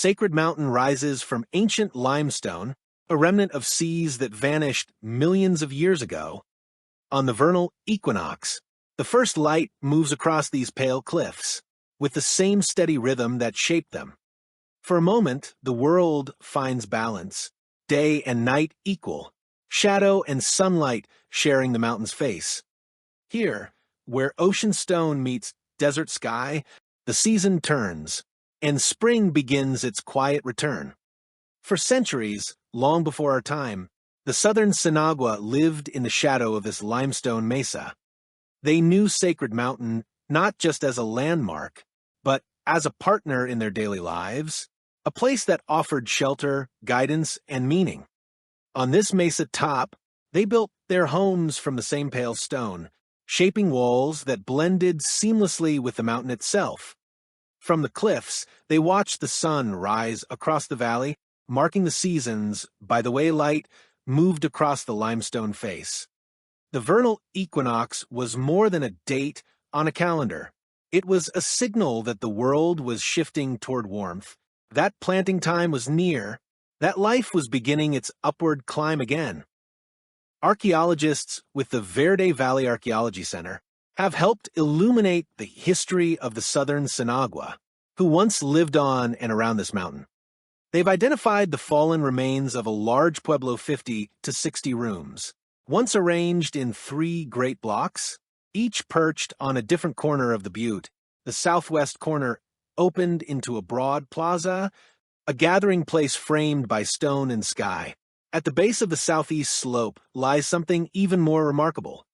Sacred Mountain rises from ancient limestone, a remnant of seas that vanished millions of years ago. On the vernal equinox, the first light moves across these pale cliffs, with the same steady rhythm that shaped them. For a moment, the world finds balance, day and night equal, shadow and sunlight sharing the mountain's face. Here, where ocean stone meets desert sky, the season turns, and spring begins its quiet return. For centuries, long before our time, the Southern Sinagua lived in the shadow of this limestone mesa. They knew Sacred Mountain not just as a landmark, but as a partner in their daily lives, a place that offered shelter, guidance, and meaning. On this mesa top, they built their homes from the same pale stone, shaping walls that blended seamlessly with the mountain itself. From the cliffs, they watched the sun rise across the valley, marking the seasons by the way light moved across the limestone face. The vernal equinox was more than a date on a calendar. It was a signal that the world was shifting toward warmth, that planting time was near, that life was beginning its upward climb again. Archaeologists with the Verde Valley Archaeology Center have helped illuminate the history of the Southern Sinagua, who once lived on and around this mountain. They've identified the fallen remains of a large pueblo 50 to 60 rooms, once arranged in 3 great blocks, each perched on a different corner of the butte. The southwest corner opened into a broad plaza, a gathering place framed by stone and sky. At the base of the southeast slope lies something even more remarkable.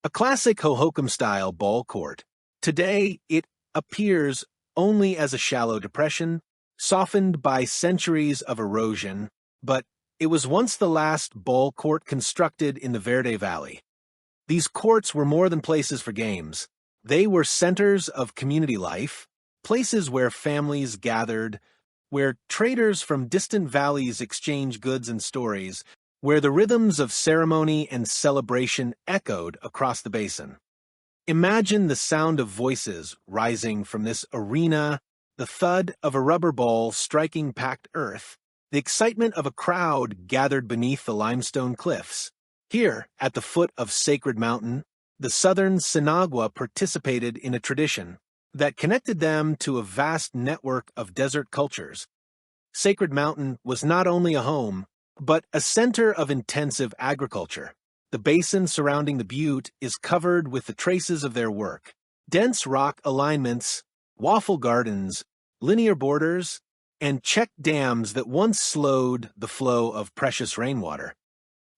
A classic Hohokam-style ball court. Today, it appears only as a shallow depression, softened by centuries of erosion, but it was once the last ball court constructed in the Verde Valley. These courts were more than places for games. They were centers of community life, places where families gathered, where traders from distant valleys exchanged goods and stories, where the rhythms of ceremony and celebration echoed across the basin. Imagine the sound of voices rising from this arena, the thud of a rubber ball striking packed earth, the excitement of a crowd gathered beneath the limestone cliffs. Here, at the foot of Sacred Mountain, the Southern Sinagua participated in a tradition that connected them to a vast network of desert cultures. Sacred Mountain was not only a home, but a center of intensive agriculture. The basin surrounding the butte is covered with the traces of their work: dense rock alignments, waffle gardens, linear borders, and check dams that once slowed the flow of precious rainwater.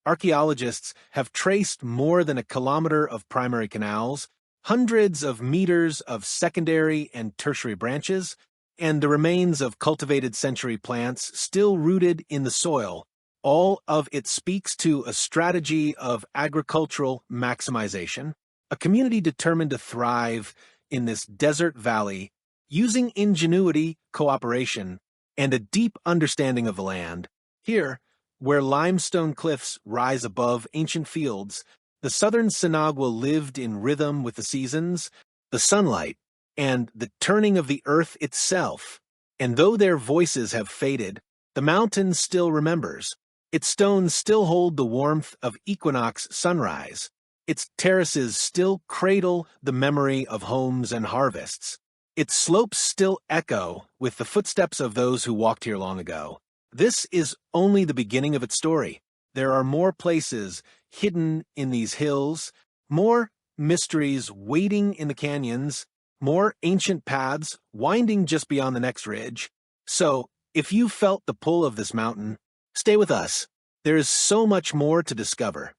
Archaeologists have traced more than a kilometer of primary canals, hundreds of meters of secondary and tertiary branches, and the remains of cultivated century plants still rooted in the soil. All of it speaks to a strategy of agricultural maximization, a community determined to thrive in this desert valley, using ingenuity, cooperation, and a deep understanding of the land. Here, where limestone cliffs rise above ancient fields, the Southern Sinagua lived in rhythm with the seasons, the sunlight, and the turning of the earth itself. And though their voices have faded, the mountain still remembers. Its stones still hold the warmth of equinox sunrise. Its terraces still cradle the memory of homes and harvests. Its slopes still echo with the footsteps of those who walked here long ago. This is only the beginning of its story. There are more places hidden in these hills, more mysteries waiting in the canyons, more ancient paths winding just beyond the next ridge. So, if you felt the pull of this mountain, stay with us. There is so much more to discover.